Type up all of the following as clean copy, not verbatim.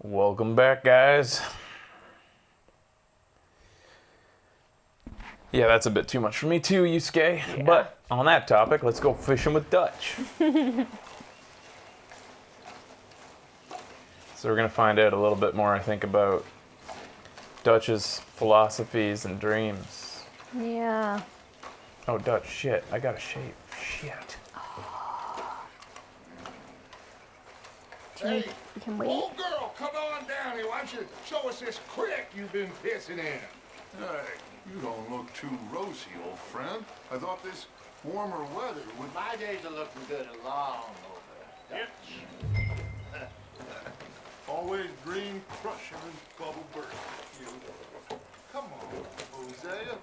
Welcome back, guys. Yeah, that's a bit too much for me too, Yusuke. Yeah. But on that topic, let's go fishing with Dutch. So we're gonna find out a little bit more, I think, about Dutch's philosophies and dreams. Yeah. Oh, Dutch, shit, I gotta shave. Shit. We can wait. Old girl, come on down here. Why don't you show us this creek you've been pissing in? Hey, you don't look too rosy, old friend. I thought this warmer weather would... My days are looking good and long over. Yep. Always green crusher and bubble burst. You. Come on, Hosea.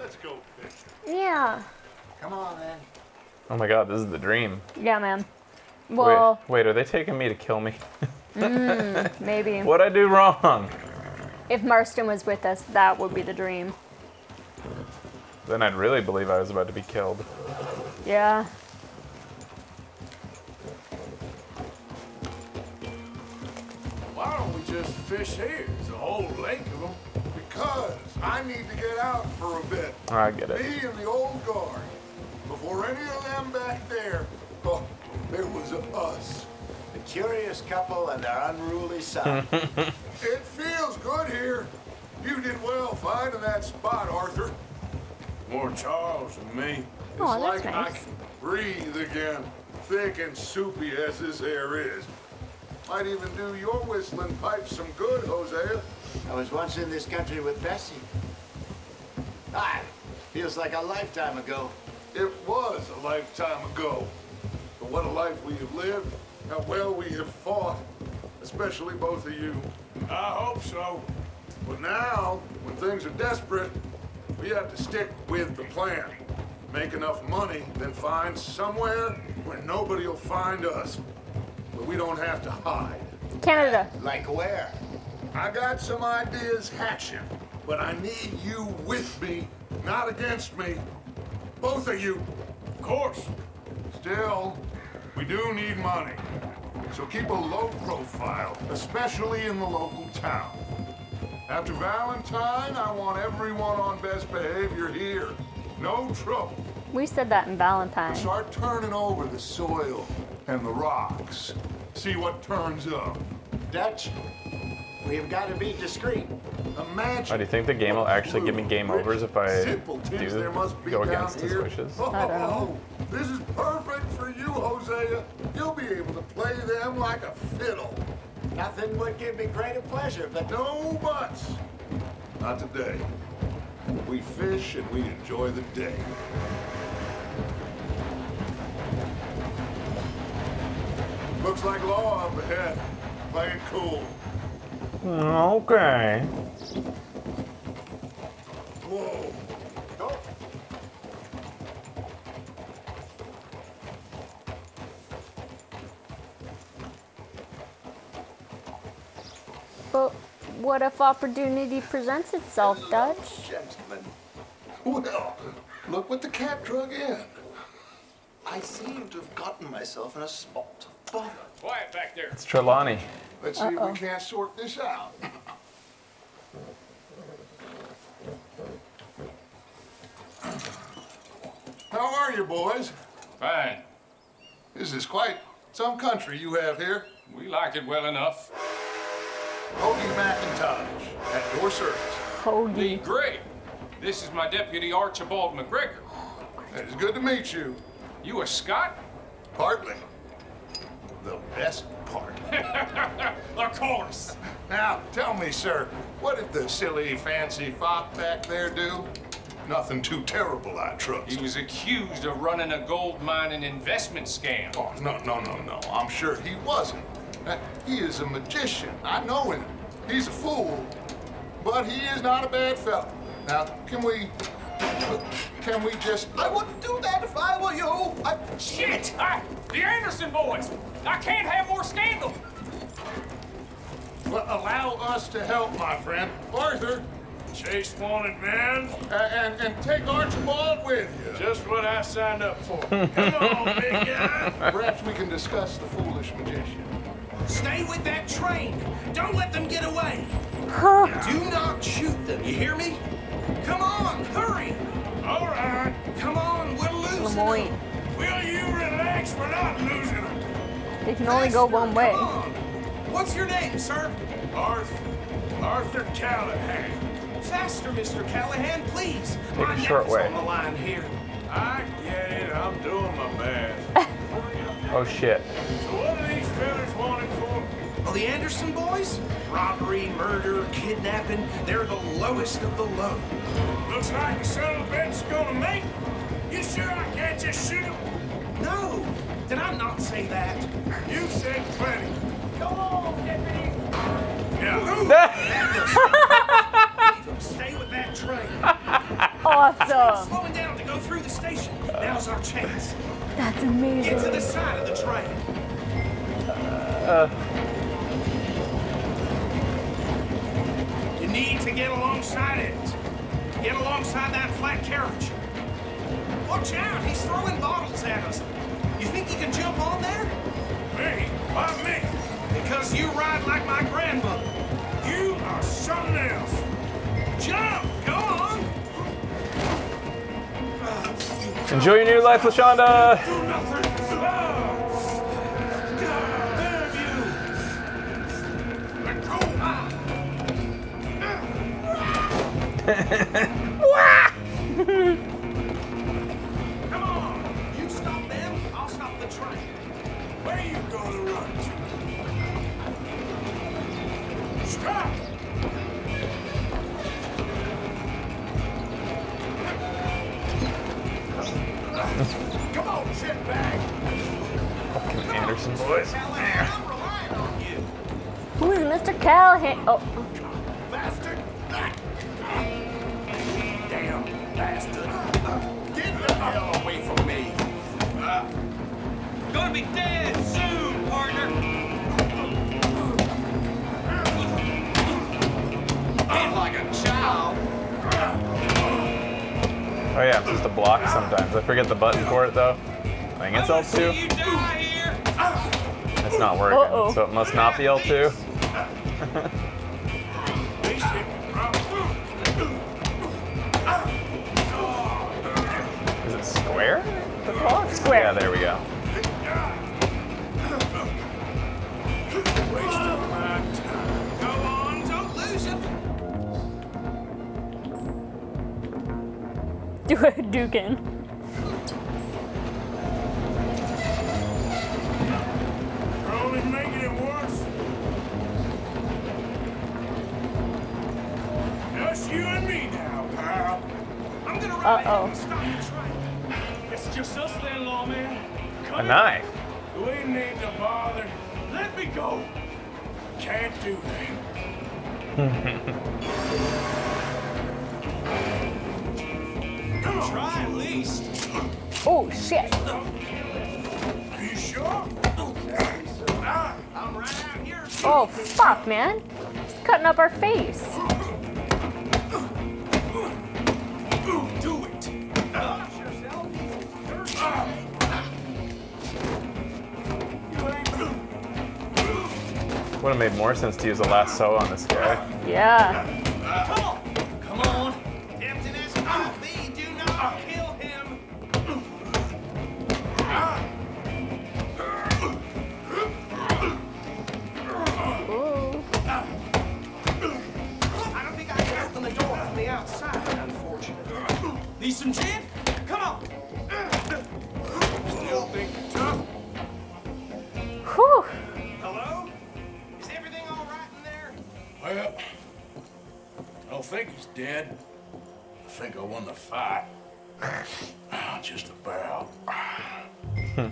Let's go fishing. Yeah. Come on, then. Oh my god, this is the dream. Yeah, man. Well, Wait, are they taking me to kill me? maybe. What'd I do wrong? If Marston was with us, that would be the dream. Then I'd really believe I was about to be killed. Yeah. Why don't we just fish here? There's a whole lake of them. Because I need to get out for a bit. I get it. Me and the old guard. Before any of them back there, oh, there was us. The curious couple and their unruly son. It feels good here. You did well finding that spot, Arthur. More Charles and me. It's Aw, that's like I nice. can breathe again, thick and soupy as this air is. Might even do your whistling pipes some good, Hosea. I was once in this country with Bessie. Feels like a lifetime ago. It was a lifetime ago. But what a life we have lived, how well we have fought, especially both of you. I hope so. But now, when things are desperate, we have to stick with the plan. Make enough money, then find somewhere where nobody will find us. Where we don't have to hide. Canada. Like where? I got some ideas hatching, but I need you with me, not against me. Both of you. Of course. Still, we do need money. So keep a low profile, especially in the local town. After Valentine, I want everyone on best behavior here. No trouble. We said that in Valentine. Start turning over the soil and the rocks. See what turns up. Dutch, we've got to be discreet. Imagine. Oh, do you think the game will actually give me game overs if I simpletons there must be go down against his here. wishes? I don't know. This is perfect for you, Hosea. You'll be able to play them like a fiddle. Nothing would give me greater pleasure, but No buts. Not today. We fish and we enjoy the day. Looks like law up ahead. Play it cool. Okay. Whoa. go. But what if opportunity presents itself, Dutch? Gentlemen, Well, look what the cat drug in. I seem to have gotten myself in a spot of bother. Quiet back there. It's Trelawney. Let's see if we can't sort this out. How are you, boys? Fine. This is quite some country you have here. We like it well enough. Hoagie McIntosh, at your service. Lee Hoagie. Gray. This is my deputy Archibald McGregor. It is good to meet you. You a Scot? Partly. The best part. Of course. Now, tell me, sir, what did the silly, fancy fop back there do? Nothing too terrible, I trust. He was accused of running a gold mining investment scam. Oh, no. I'm sure he wasn't. He is a magician. I know him. He's a fool, but he is not a bad fellow. Now, can we just... I wouldn't do that if I were you. Shit! The Anderson boys! I can't have more scandal! Well, allow us to help, my friend. Arthur, Chase wanted man. and take Archibald with you. Just what I signed up for. Come on, big guy. Perhaps we can discuss the foolish magician. Stay with that train. Don't let them get away. Huh. Do not shoot them, you hear me? Come on, hurry. All right. Come on, we're losing Lemoyne. them. Will you relax? We're not losing them. They can only go one way. Come on. What's your name, sir? Arthur Callahan. Faster, Mr. Callahan, please. Take My a neck short is way. on the line here. I get it. I'm doing my best. Oh shit. So what are these fellas wanted for? Well, the Anderson boys? Robbery, murder, kidnapping. They're the lowest of the low. Looks like the son of a bitch's gonna make. You sure I can't just shoot him? No, did I not say that? You said plenty. Come on, deputy. Yeah. Leave them. Stay with that train. Awesome. Slowing down to go through the station. Now's our chance. That's Get to amazing. the side of the train. You need to get alongside it. Get alongside that flat carriage. Watch out, he's throwing bottles at us. You think you can jump on there? Me? Why me? Because you ride like my grandmother. You are something else. Jump! Go on! Enjoy your new life, LaShonda. Do nothing. Damn you! Let go. Come on! You stop them, I'll stop the train. Where you gonna run to? Stop! Come on, sit back. Fucking Anderson boys. Callahan, I'm relying on you. Who is Mr. Callahan? Oh, Bastard! Damn bastard. Get the hell away from me. Gonna be dead soon, partner. Hit like a child. Oh yeah, I'm supposed to block sometimes. I forget the button for it though. I think it's See L2. you die here. It's not working, Uh-oh. so it must not be L2. Face it. Is it square? The block? Square. Yeah, there we go. Wasting my time. Go on, don't lose him. do a Dukin. You're only making it worse. Just you and me now, pal. I'm gonna ride Uh-oh. and stop the train. It's just us then, lawman. A knife. We need to bother. Let me go. Can't do that. Come on. Try at least. Oh shit. Are you sure? I'm right out here. Oh fuck, man. He's cutting up our face. Do it. Watch yourself. Would have made more sense to use a lasso on this guy. Yeah. Come on. Come on. Tempting as it might be, do not kill him. Ooh. I don't think I can open the door from the outside, unfortunately. Need some gin? Come on. Still think you're tough? Whew. Hello? Is everything all right in there? Well, I don't think he's dead. I think I won the fight. Just about. Alright,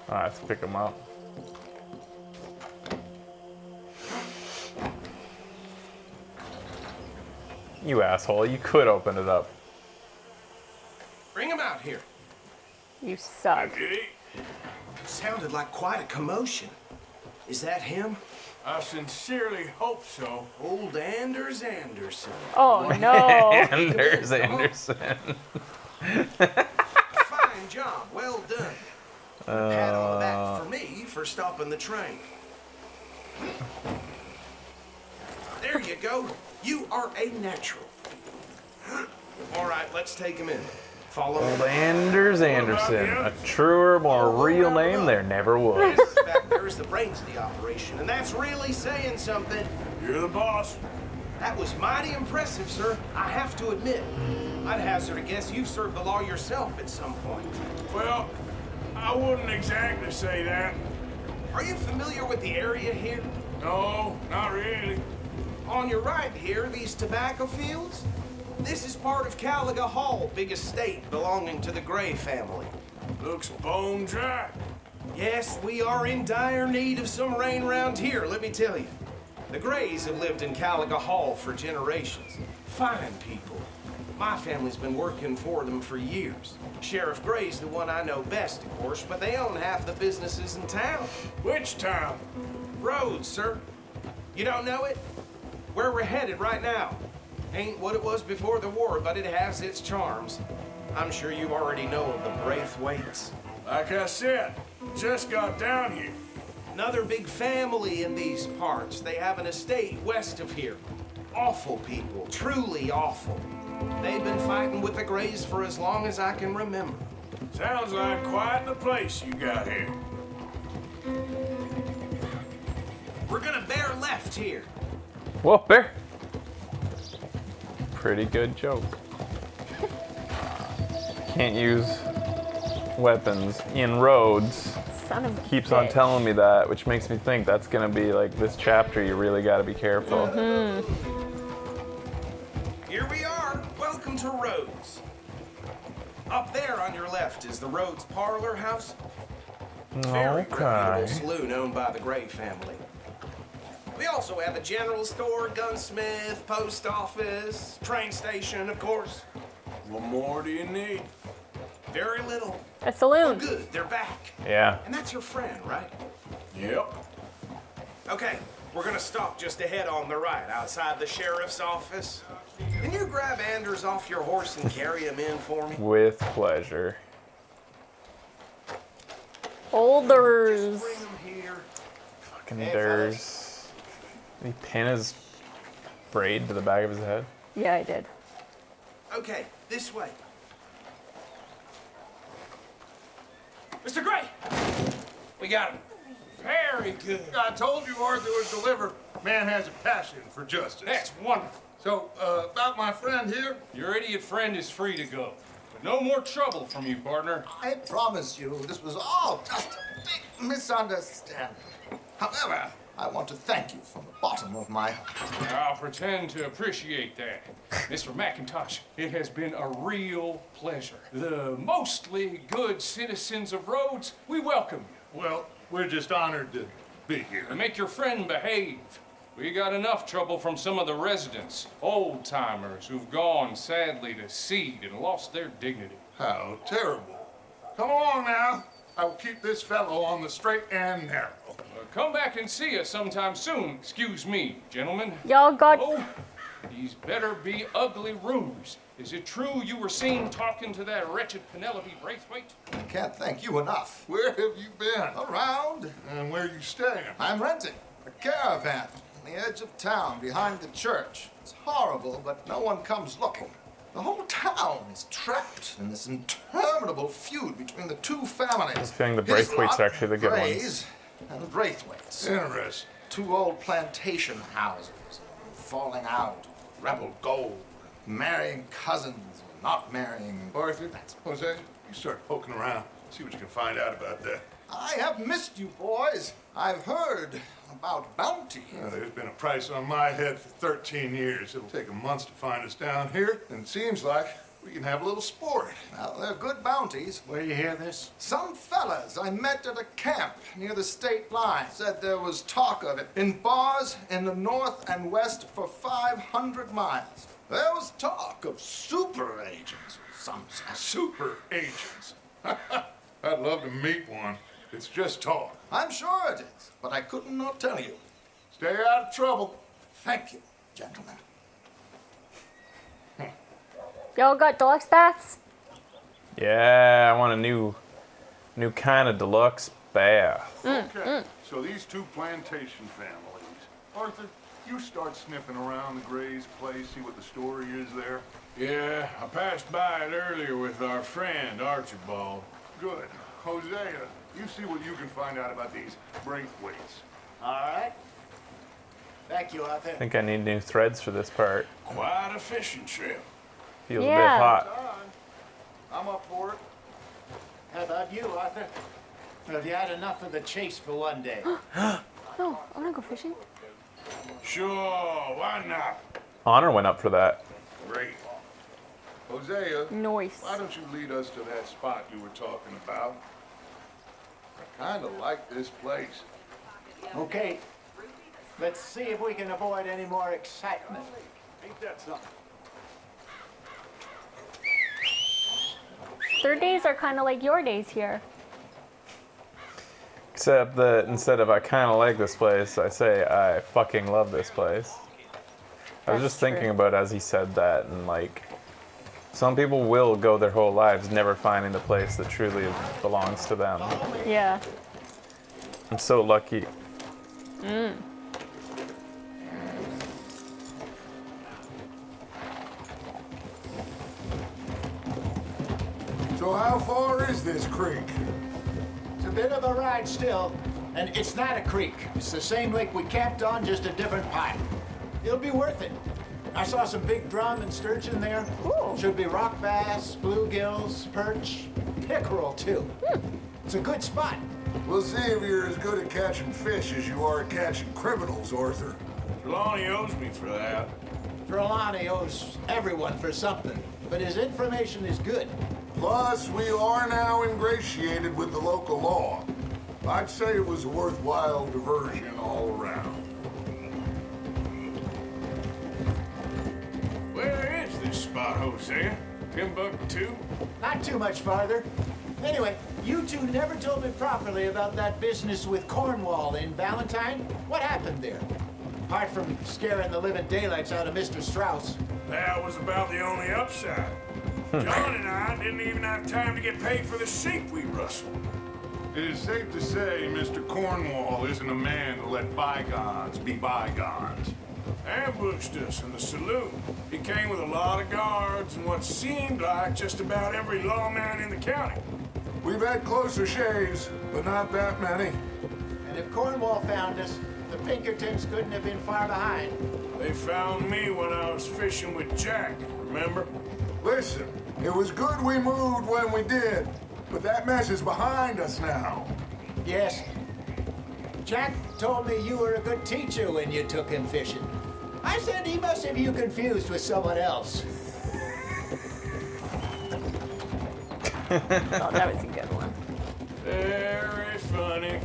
let's pick him up. You asshole, you could open it up. Bring him out here. You suck. Gee, Sounded like quite a commotion. Is that him? I sincerely hope so. Old Anders Anderson. Oh no. Anders Anderson. Fine job. Well done. Pat on the back for me for stopping the train. There you go. You are a natural. All right, let's take him in. Follow me. Landers Anderson. A truer, more real name there never was. Back there is the brains of the operation, and that's really saying something. You're the boss. That was mighty impressive, sir. I have to admit. I'd hazard a guess you've served the law yourself at some point. Well, I wouldn't exactly say that. Are you familiar with the area here? No, not really. On your right here, these tobacco fields? This is part of Caliga Hall, big estate belonging to the Gray family. Looks bone dry. Yes, we are in dire need of some rain round here, let me tell you. The Grays have lived in Caliga Hall for generations. Fine people. My family's been working for them for years. Sheriff Gray's the one I know best, of course, but they own half the businesses in town. Which town? Rhodes, sir. You don't know it? Where we're headed right now. Ain't what it was before the war, but it has its charms. I'm sure you already know of the Braithwaites. Like I said, just got down here. Another big family in these parts. They have an estate west of here. Awful people, truly awful. They've been fighting with the Grays for as long as I can remember. Sounds like quite the place you got here. We're gonna bear left here. Whoa, bear. Pretty good joke. Can't use weapons in roads. Son of a Keeps on bitch. telling me that, which makes me think that's gonna be like this chapter. You really got to be careful. Here we are. Welcome to Rhodes. Up there on your left is the Rhodes Parlor House. Very reputable Okay. saloon owned by the Gray family. We also have a general store, gunsmith, post office, train station, of course. What more do you need? Very little. A Oh, saloon. good. They're back. Yeah. And that's your friend, right? Yep. Okay, we're gonna stop just ahead on the right, outside the sheriff's office. Can you grab Anders off your horse and carry him in for me? With pleasure. Boulders. Just bring him here. Fucking Hey, Durs. Did he pin his braid to the back of his head? Yeah, I did. Okay, this way. Mr. Gray! We got him. Very good. I told you Arthur would deliver. Man has a passion for justice. That's wonderful. So, about my friend here, Your idiot friend is free to go. But no more trouble from you, partner. I promise you this was all just a big misunderstanding. However, I want to thank you from the bottom of my heart. I'll pretend to appreciate that. Mr. McIntosh, it has been a real pleasure. The mostly good citizens of Rhodes, we welcome you. well, we're just honored to be here. And make your friend behave. We got enough trouble from some of the residents, old-timers who've gone, sadly, to seed and lost their dignity. How terrible. Come along now. I will keep this fellow on the straight and narrow. Come back and see us sometime soon. Excuse me, gentlemen. Y'all got Oh, these better be ugly rumors. Is it true you were seen talking to that wretched Penelope Braithwaite? I can't thank you enough. Where have you been? Around, And where you staying? I'm renting a caravan on the edge of town behind the church. It's horrible, but no one comes looking. The whole town is trapped in this interminable feud between the two families. I was feeling the His Braithwaites lot, are actually the good ones. Grays, and the Braithwaites. Interesting. Two old plantation houses, falling out, rebel gold, marrying cousins, or not marrying. Arthur, Jose, you start poking around. See what you can find out about that. I have missed you, boys. I've heard about bounty. There's been a price on my head for 13 years. It'll take 'em months to find us down here, and it seems like we can have a little sport. Well, they're good bounties. Where you hear this? Some fellas I met at a camp near the state line said there was talk of it in bars in the north and west for 500 miles. There was talk of super agents, some said. Super agents. I'd love to meet one. It's just talk. I'm sure it is, but I couldn't not tell you. Stay out of trouble. Thank you, gentlemen. y'all got deluxe baths? Yeah, I want a new kind of deluxe bath. Okay, so these two plantation families. Arthur, you start sniffing around the Gray's place, see what the story is there. Yeah, I passed by it earlier with our friend, Archibald. Good. Hosea, you see what you can find out about these Braithwaites. All right. Thank you, Arthur. I think I need new threads for this part. Quite a fishing trip. Feels Yeah. a bit hot. I'm up for it. How about you, Arthur? Have you had enough of the chase for one day? No, I wanna go fishing. Sure, why not? Honor went up for that. Great. Hosea, Nice. why don't you lead us to that spot you were talking about? I kind of like this place. Okay. Let's see if we can avoid any more excitement. Ain't that something? Their days are kind of like your days here. Except that instead of I kind of like this place, I say I fucking love this place. I was That's just thinking true. about as he said that, and like, some people will go their whole lives never finding the place that truly belongs to them. Yeah. I'm so lucky. So how far is this creek? It's a bit of a ride still, and it's not a creek. It's the same lake we camped on, just a different pipe. It'll be worth it. I saw some big drum and sturgeon there. Ooh. Should be rock bass, bluegills, perch, pickerel too. It's a good spot. We'll see if you're as good at catching fish as you are at catching criminals, Arthur. Trelawney owes me for that. Trelawney owes everyone for something, but his information is good. Plus, we are now ingratiated with the local law. I'd say it was a worthwhile diversion all around. Where is this spot, Hosea? Timbuktu? Not too much farther. Anyway, you two never told me properly about that business with Cornwall in Valentine. What happened there? Apart from scaring the living daylights out of Mr. Strauss. That was about the only upside. John and I didn't even have time to get paid for the sheep we rustled. It is safe to say Mr. Cornwall isn't a man to let bygones be bygones. Ambushed us in the saloon. He came with a lot of guards and what seemed like just about every lawman in the county. We've had closer shaves, but not that many. And if Cornwall found us, the Pinkertons couldn't have been far behind. They found me when I was fishing with Jack, remember? Listen, it was good we moved when we did, but that mess is behind us now. Yes. Jack told me you were a good teacher when you took him fishing. I said he must have you confused with someone else. Oh, that was a good one. Very funny.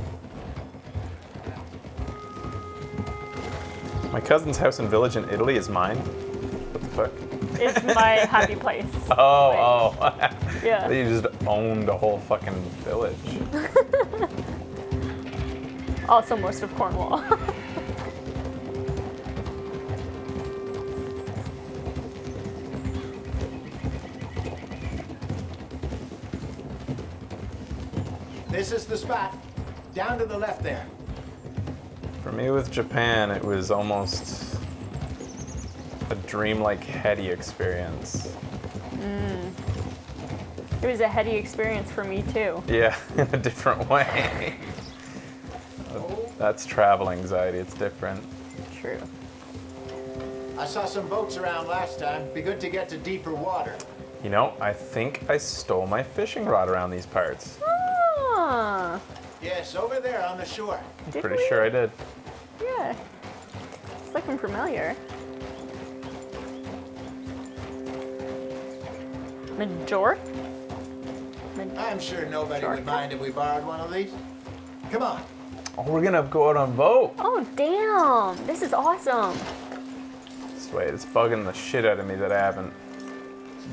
My cousin's house and village in Italy is mine. What the fuck? It's my happy place. Oh. Yeah. You just owned a whole fucking village. Also, most of Cornwall. This is the spot. Down to the left there. For me with Japan, it was almost a dreamlike heady experience. It was a heady experience for me too. Yeah, in a different way. That's travel anxiety, it's different. True. I saw some boats around last time. Be good to get to deeper water. You know, I think I stole my fishing rod around these parts. Ah, Yes, over there on the shore. did Pretty we? sure I did. Yeah. It's looking familiar. Major? I'm sure nobody would Shortcut? mind if we borrowed one of these. Come on. Oh, we're gonna go out on a boat. Oh, damn. This is awesome. Just wait, it's bugging the shit out of me that I haven't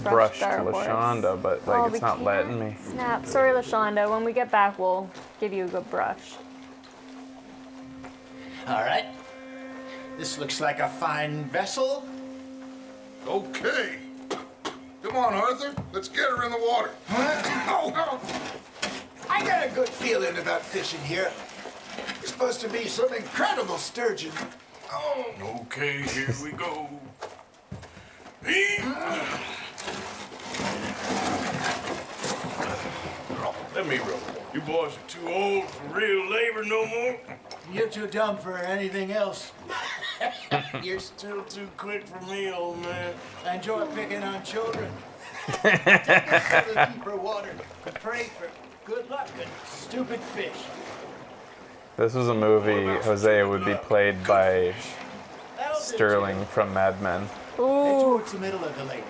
Brushed brushed our horse. Lashonda, but Oh, like we it's not can't. letting me. Snap. Sorry, LaShonda. When we get back, we'll give you a good brush. All right. This looks like a fine vessel. Okay. Come on, Arthur. Let's get her in the water. I got a good feeling about fishing here. There's supposed to be some incredible sturgeon. Oh, Okay, here we go. Let me roll. You boys are too old for real labor no more. you're too dumb for anything else. You're still too quick for me, old man. I enjoy picking on children. Take us to the deeper water and pray for good luck and stupid fish. This was a movie Hosea would be played by That'll do, Sterling from Mad Men. Jim. Head towards the middle of the lake.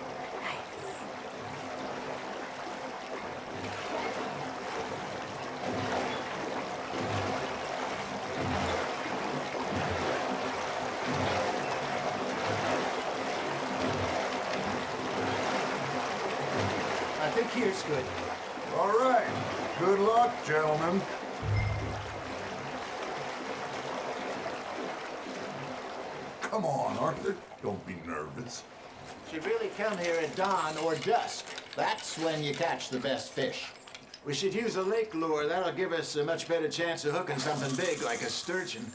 I think here's good. All right. Good luck, gentlemen. Come on, Arthur. Don't be nervous. Should really come here at dawn or dusk. That's when you catch the best fish. We should use a lake lure. That'll give us a much better chance of hooking something big like a sturgeon.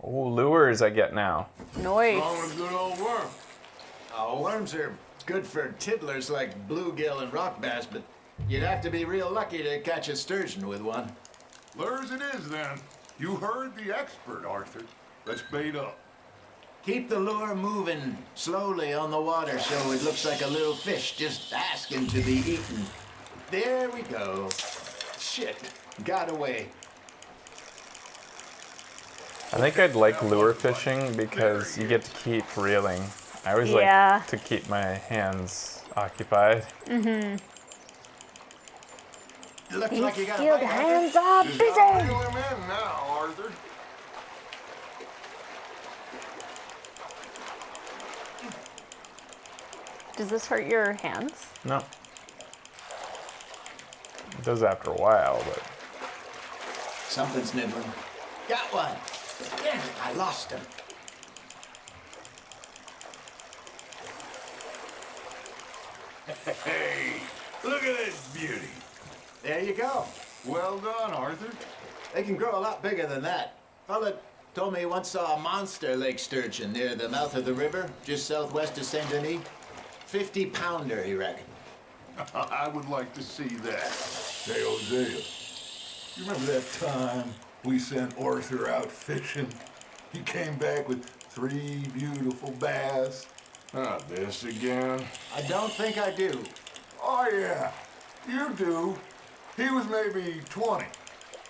Oh, lures I get now. Nice. On a good old worm. Oh, worms are good for tiddlers like bluegill and rock bass, but you'd have to be real lucky to catch a sturgeon with one. Lures it is, then. You heard the expert, Arthur. Let's bait up. Keep the lure moving slowly on the water so it looks like a little fish just asking to be eaten. There we go. Shit, got away. I think I'd like lure fishing because you get to keep reeling. I always Yeah. like to keep my hands occupied. Looks These like you got a skilled bite, Arthur. hands are Just busy. reel him in now, Arthur. Does this hurt your hands? No. It does after a while, but Something's nibbling. Got one. Damn it, I lost him. Hey, look at this beauty. There you go. Well done, Arthur. They can grow a lot bigger than that. Fella told me he once saw a monster lake sturgeon near the mouth of the river, just southwest of Saint Denis. 50-pounder, he reckoned. I would like to see that. Hey, Hosea. You remember that time we sent Arthur out fishing? He came back with 3 beautiful bass. Not this again. I don't think I do. Oh, yeah. You do. He was maybe 20.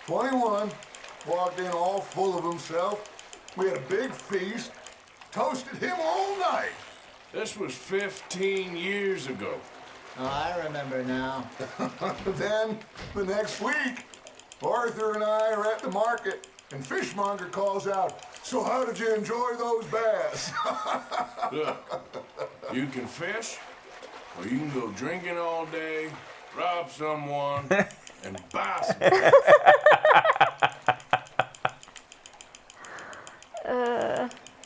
21. Walked in all full of himself. We had a big feast. Toasted him all night. This was 15 years ago. Oh, I remember now. Then, the next week, Arthur and I are at the market, and Fishmonger calls out, "So how did you enjoy those bass?" Look, you can fish, or you can go drinking all day, rob someone, and buy some.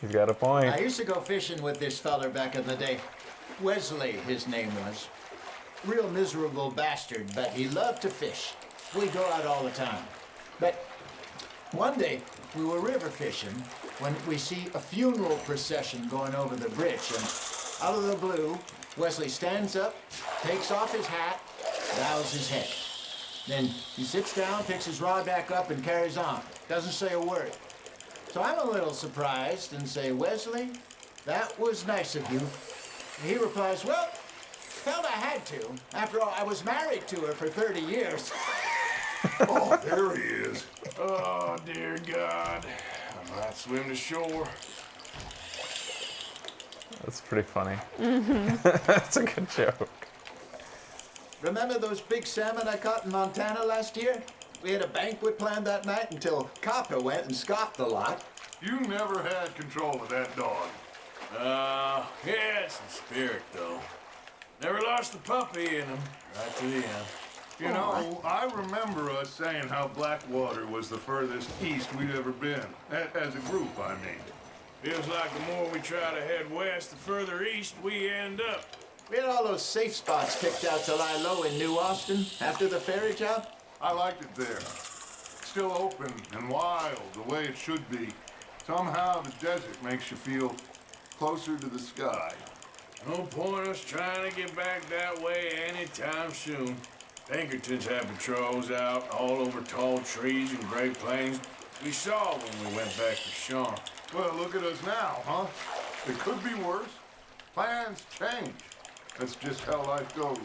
he's got a point. I used to go fishing with this feller back in the day. Wesley, his name was. Real miserable bastard, but he loved to fish. We'd go out all the time. But one day, we were river fishing when we see a funeral procession going over the bridge, and out of the blue, Wesley stands up, takes off his hat, bows his head. Then he sits down, picks his rod back up, and carries on. Doesn't say a word. So I'm a little surprised and say, "Wesley, that was nice of you." And he replies, "Well, felt I had to. After all, I was married to her for 30 years. Oh, there he is. Oh, dear God. I might swim to shore. That's pretty funny. That's a good joke. Remember those big salmon I caught in Montana last year? We had a banquet planned that night until Copper went and scoffed the lot. You never had control of that dog. He had some spirit, though. Never lost the puppy in him, right to the end. You know, I remember us saying how Blackwater was the furthest east we'd ever been. As a group, I mean. Feels like the more we try to head west, the further east we end up. We had all those safe spots picked out to lie low in New Austin after the ferry job. I liked it there. Still open and wild, the way it should be. Somehow the desert makes you feel closer to the sky. No point us trying to get back that way anytime soon. Pinkertons have patrols out all over tall trees and Great Plains. We saw when we went back to Sean. Well, look at us now, huh? It could be worse. Plans change. That's just how life goes.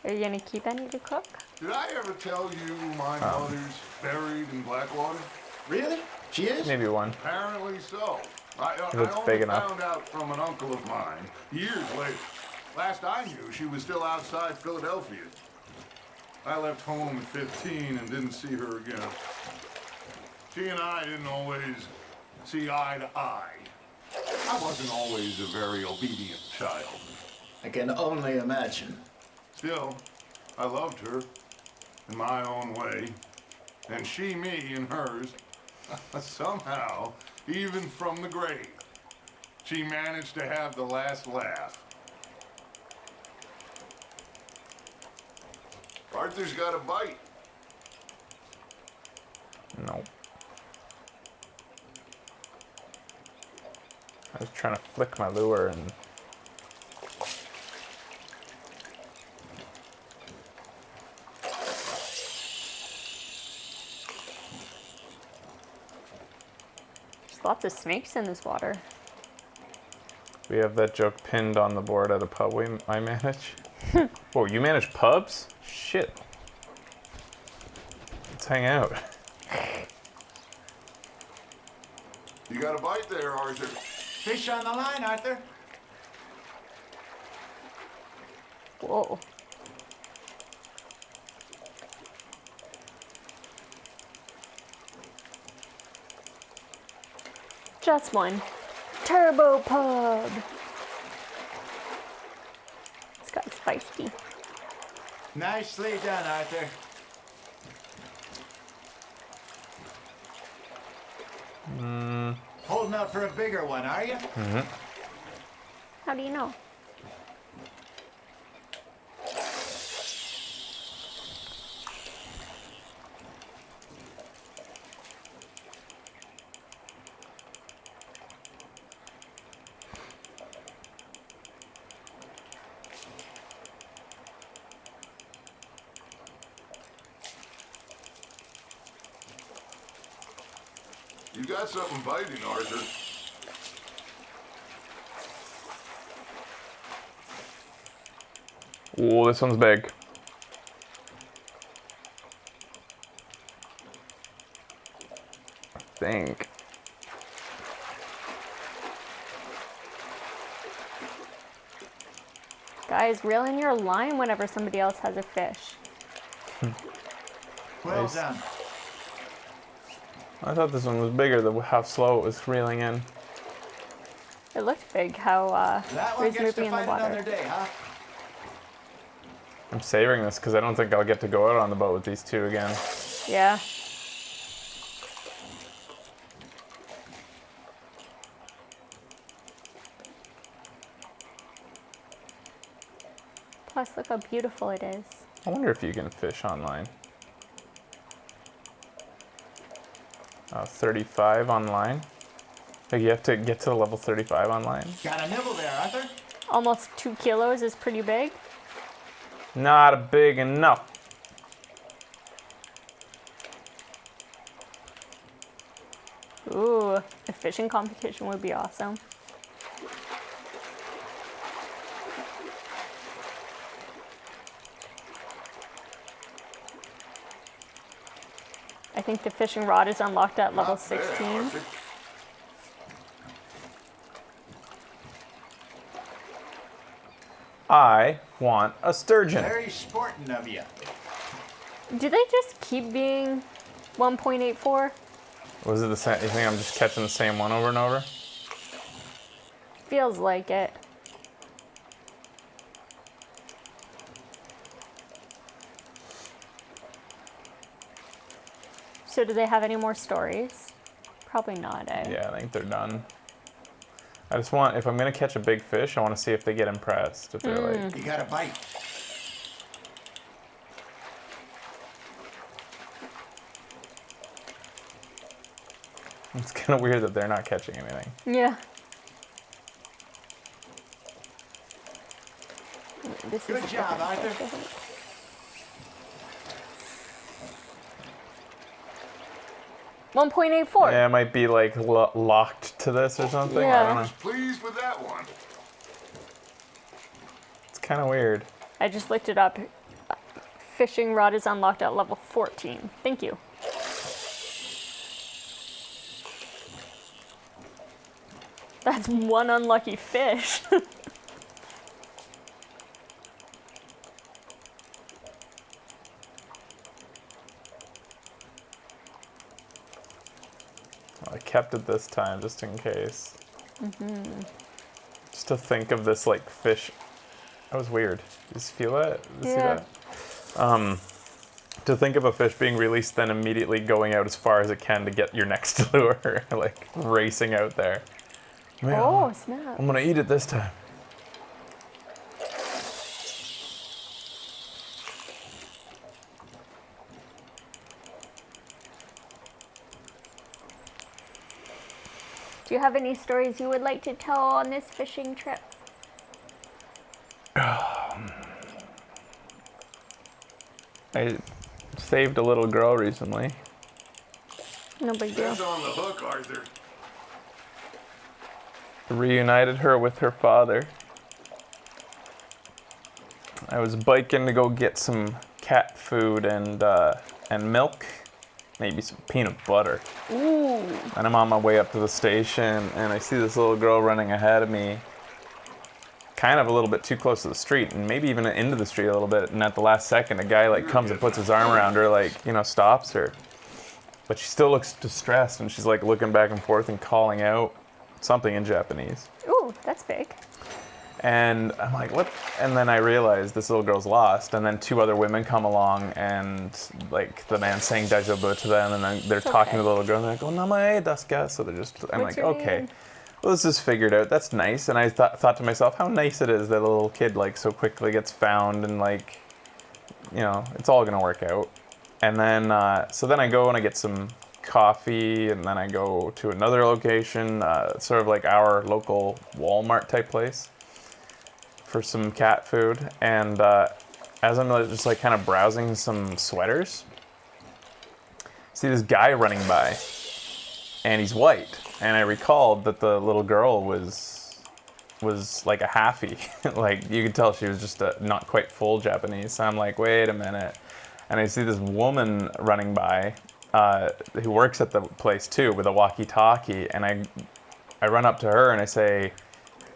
Are you gonna keep any to cook? Did I ever tell you my mother's buried in Blackwater? Really? She is? Maybe one. Apparently so. I If it's only big enough. found out from an uncle of mine years later. Last I knew, she was still outside Philadelphia. I left home at 15 and didn't see her again. She and I didn't always see eye to eye. I wasn't always a very obedient child. I can only imagine. Still, I loved her in my own way, and she me in hers. Somehow, even from the grave, she managed to have the last laugh. Arthur's got a bite. No. I was trying to flick my lure and There's lots of snakes in this water. we have that joke pinned on the board at a pub I manage. Whoa, you manage pubs? Shit. Let's hang out. You got a bite there, Arthur. Fish on the line, Arthur. Whoa. Just one. Turbo Pub. It's got spicy. Nicely done, Arthur. Holding out for a bigger one, are you? How do you know? You got something biting, Arthur. Oh, this one's big. I think. Guys, reel in your line whenever somebody else has a fish. Well Nice. done. I thought this one was bigger than how slow it was reeling in. It looked big how That it one was gets to moving in the fight water. another day, huh? I'm savoring this because I don't think I'll get to go out on the boat with these two again. Yeah. Plus, look how beautiful it is. I wonder if you can fish online. 35 online? Like you have to get to the level 35 online? Got a nibble there, Arthur. Almost 2 kilos is pretty big. Not big enough. Ooh, a fishing competition would be awesome. I think the fishing rod is unlocked at level Not bad, 16. Arthur. I want a sturgeon. Very sporting of you. Do they just keep being 1.84? Was it the same? You think I'm just catching the same one over and over? Feels like it. So do they have any more stories? Probably not, eh? Yeah, I think they're done. I just want, if I'm gonna catch a big fish, I want to see if they get impressed. If they're like, You got a bite. it's kind of weird that they're not catching anything. Yeah. This Good is job, Arthur. 1.84. Yeah, it might be like locked to this or something. I Yeah. don't I know. was pleased with that one. It's kind of weird. I just looked it up. Fishing rod is unlocked at level 14. Thank you. That's one unlucky fish. I kept it this time just in case. Just to think of this like fish. That was weird. You just feel that? You see Yeah. that? To think of a fish being released, then immediately going out as far as it can to get your next lure, like racing out there. Man, Oh, snap. I'm gonna eat it this time. Do you have any stories you would like to tell on this fishing trip? I saved a little girl recently. No big deal. That's on the hook, Arthur. Reunited her with her father. I was biking to go get some cat food and milk, maybe some peanut butter. Ooh. And I'm on my way up to the station, and I see this little girl running ahead of me, kind of a little bit too close to the street, and maybe even into the street a little bit. And at the last second, a guy like comes and puts his arm around her, like, you know, stops her. But she still looks distressed, and she's like looking back and forth and calling out something in Japanese. Ooh, that's big. And I'm like, what? And then I realized this little girl's lost. And then two other women come along, and like the man's saying "daijoubu" to them, and then they're talking to the little girl, and they're like, "Oh, namae desu ka?" So they're just, I'm What's like, your okay, name? well, this is figured out. That's nice. And I thought to myself, how nice it is that a little kid like so quickly gets found, and like, you know, it's all gonna work out. And then, so then I go and I get some coffee, and then I go to another location, sort of like our local Walmart type place, for some cat food. And as I'm just like kind of browsing some sweaters, see this guy running by, and he's white. And I recalled that the little girl was like a halfie. Like you could tell she was just a not quite full Japanese. So I'm like, wait a minute. And I see this woman running by who works at the place too with a walkie-talkie. And I run up to her and I say,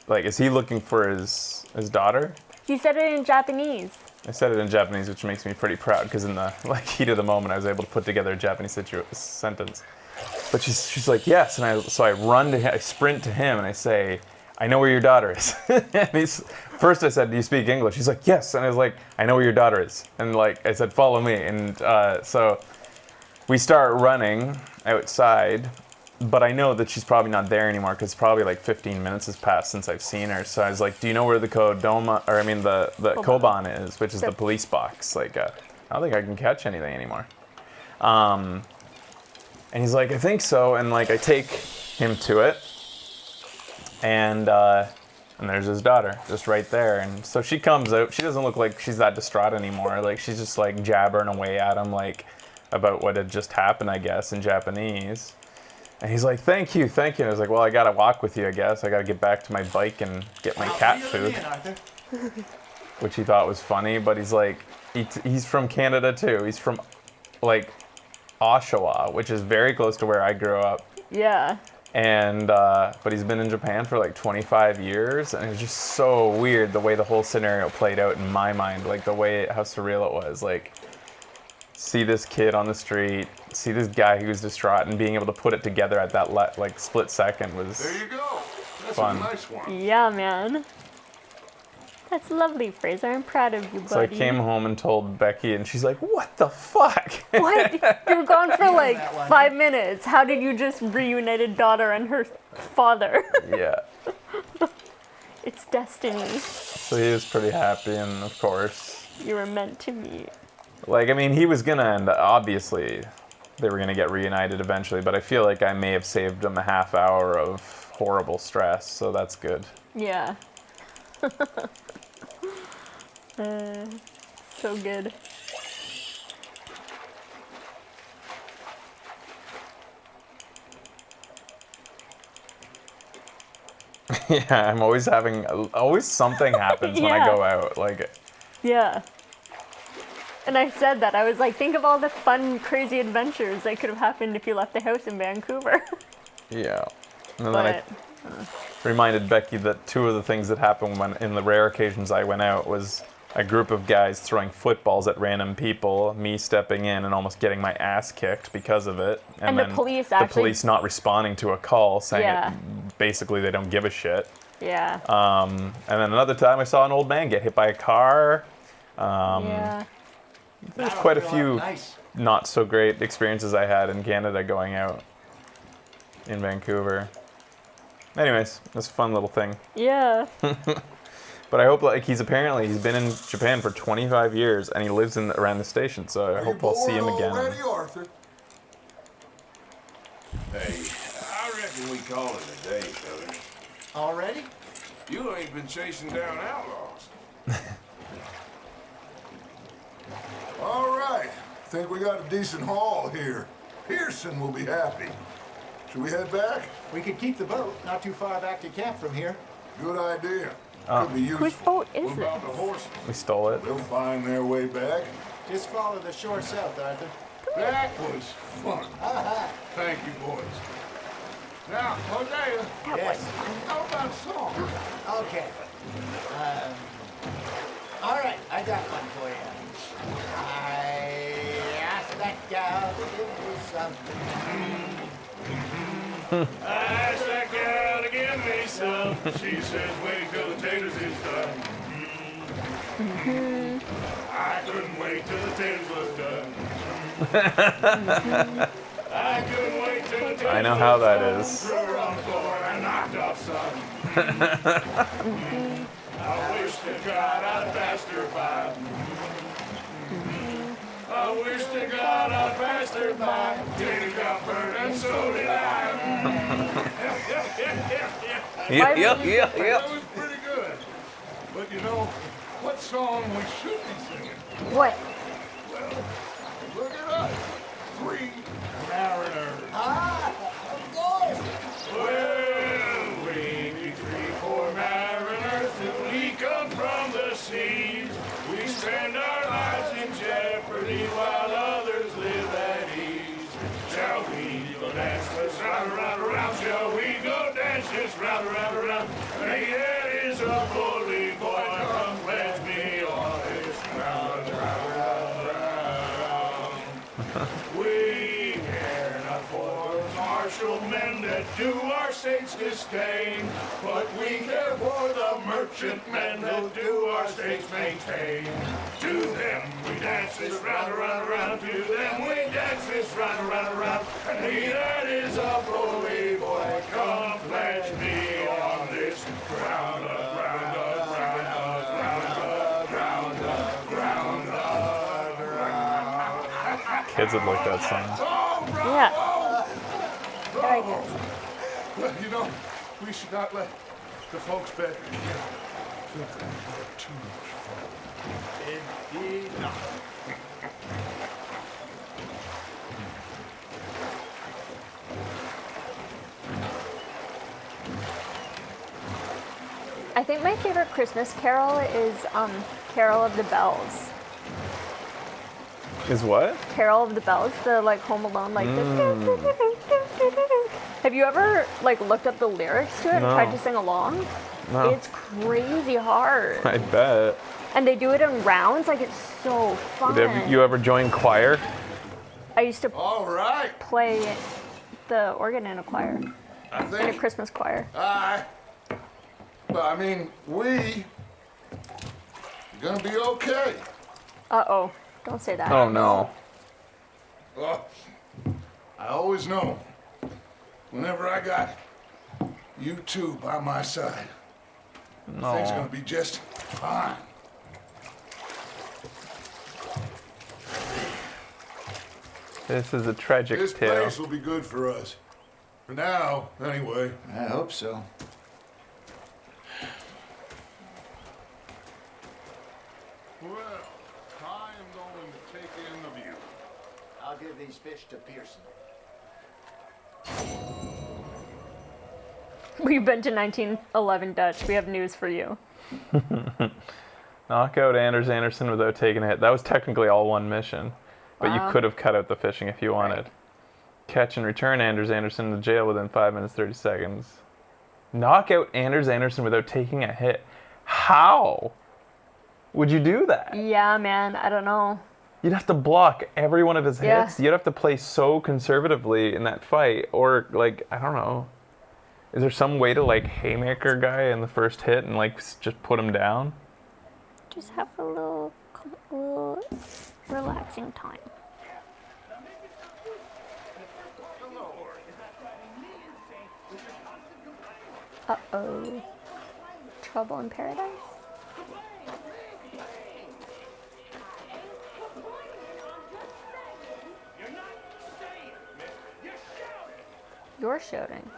like, is he looking for his daughter? You said it in Japanese. I said it in Japanese, which makes me pretty proud because in the like heat of the moment, I was able to put together a Japanese sentence. But she's like, yes, and so I run to him, I sprint to him, and I say, I know where your daughter is. And first I said, do you speak English? He's like, yes, and I was like, I know where your daughter is, and like I said, follow me, and so we start running outside. But I know that she's probably not there anymore because probably like 15 minutes has passed since I've seen her. So I was like, do you know where the the Koban is, which is the police box? Like, I don't think I can catch anything anymore. And he's like, I think so. And like, I take him to it, and there's his daughter just right there. And so she comes out. She doesn't look like she's that distraught anymore. Like she's just like jabbering away at him like about what had just happened, I guess, in Japanese. And he's like, thank you. And I was like, well, I gotta walk with you, I guess. I gotta get back to my bike and get my cat food. Which he thought was funny, but he's like, he's from Canada too. He's from like Oshawa, which is very close to where I grew up. Yeah. And but he's been in Japan for like 25 years, and it was just so weird the way the whole scenario played out in my mind, like the way how surreal it was. Like, see this kid on the street, see this guy who's distraught, and being able to put it together at that like split second was There you go. That's fun. a nice one. Yeah, man. That's lovely, Fraser. I'm proud of you, buddy. So I came home and told Becky, and she's like, what the fuck? What? You were gone for like 5 minutes. How did you just reunite a daughter and her father? Yeah. It's destiny. So he was pretty happy, and of course, You were meant to meet. like, I mean, he was gonna end, obviously, they were gonna get reunited eventually, but I feel like I may have saved him a half hour of horrible stress, so that's good. Yeah. So good. Yeah, I'm always always something happens when I Yeah. go out. Like, Yeah. And I said that. I was like, think of all the fun, crazy adventures that could have happened if you left the house in Vancouver. yeah. And then I But reminded Becky that two of the things that happened when, in the rare occasions I went out, was a group of guys throwing footballs at random people, me stepping in and almost getting my ass kicked because of it, And the then police the actually- police not responding to a call saying Yeah. basically they don't give a shit. yeah. And then another time I saw an old man get hit by a car. Yeah. There's That'll quite a feel few Nice. not so great experiences I had in Canada going out in Vancouver. Anyways, it's a fun little thing. Yeah. But I hope, like, he's been in Japan for 25 years and he lives around the station, so I Are hope you I'll see him bored again. already, Arthur? Hey, I reckon we call it a day, fellas. Already? You ain't been chasing down outlaws. All right. Think we got a decent haul here. Pearson will be happy. Should we head back? We could keep the boat not too far back to camp from here. Good idea. Could be useful. Whose boat is What it? about the horses? We stole it. They'll find their way back. Just follow the shore south, Arthur. That was fun. Thank you, boys. Now, Hosea, Yes. how about a song? Okay. All right, I got one for you. I asked that gal to give me something. I asked that gal to give me some. She says, wait till the taters is done. I couldn't wait till the taters was done. I couldn't wait till the taters I know how that is. threw her on the floor and knocked off some. I wish to God I'd passed her by. I wish to God I'd passed her by. Tater got burned and so did I. Yeah, yeah, yeah, That yeah. was pretty good. But you know, what song we should be singing? What? Well, look at us. 3 mariners. Of course. Well, we be 3 poor mariners till we come from the seas. We spend our lives in jeopardy while others live at ease. Shall we go dance this round, around, around? Shall we go dance this round, around, around? Hey, that is a bully boy. Come pledge me on this round, round, round. We care not for martial men that do our state's disdain, but we care for the merchant men that do our state's maintain. To them we dance this round, around, around. To them we dance this round, around, around. And he that is a bully boy, come pledge me on this ground, ground, ground, ground, ground, ground, ground. Kids would like that song. Yeah. Very good. Well, you know, we should not let the folks back here think that we have too much fun. Indeed not. I think my favorite Christmas carol is Carol of the Bells. Is what? Carol of the Bells, the like Home Alone, like the. Have you ever like looked up the lyrics to it and No. tried to sing along? No. It's crazy hard. I bet. And they do it in rounds, like it's so fun. Did you ever join choir? I used to All right. play the organ in a choir, I in a think Christmas choir. we gonna be okay. Uh-oh, don't say that. Oh no. Well, I always know whenever I got You two by my side. Things are gonna be just fine. This is a tragic This tale. place will be good for us. For now, anyway. I hope so. Well, I am going to take in the view. I'll give these fish to Pearson. We've been to 1911 Dutch. We have news for you. Knock out Anders Anderson without taking a hit. That was technically all one mission, but you Wow. could have cut out the fishing if you wanted. Catch and return Anders Anderson to jail within 5 minutes 30 seconds. Knock out Anders Anderson without taking a hit. How would you do that? Yeah, man. I don't know. You'd have to block every one of his Yeah. hits. You'd have to play so conservatively in that fight, or like I don't know. Is there some way to like haymaker guy in the first hit and like just put him down? Just have a little relaxing time. Uh-oh. Trouble in paradise? You're shouting.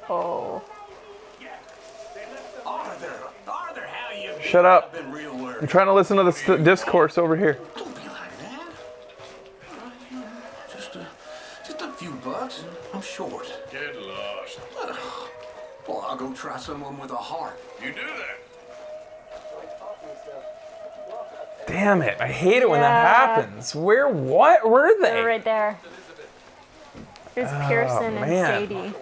Oh. Arthur, how you been? Shut up. I've been real I'm worried. trying to listen to this discourse over here. Don't be like that. Just a few bucks. I'm short. Get lost. Well, I'll go try someone with a heart. You do that. Damn it! I hate it when that Yeah. happens. Where were they? They're right there. There's Pearson and man. Sadie.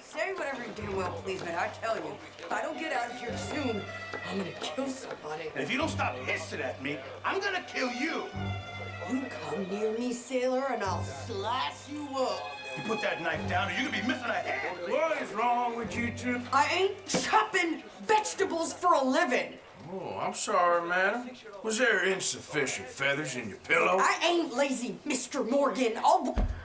Say whatever you damn well please, man. I tell you, if I don't get out of here soon, I'm gonna kill somebody. And if you don't stop hissing at me, I'm gonna kill you. You come near me, sailor, and I'll slice you up. You put that knife down, or you could be missing a hand. What is wrong with you two? I ain't chopping vegetables for a living. Oh, I'm sorry, madam. Was there insufficient feathers in your pillow? I ain't lazy, Mr. Morgan.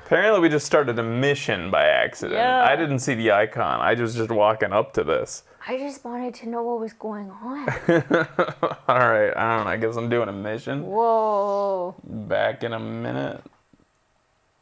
Apparently, we just started a mission by accident. Yeah. I didn't see the icon. I was just walking up to this. I just wanted to know what was going on. All right, I don't know. I guess I'm doing a mission. Whoa. Back in a minute.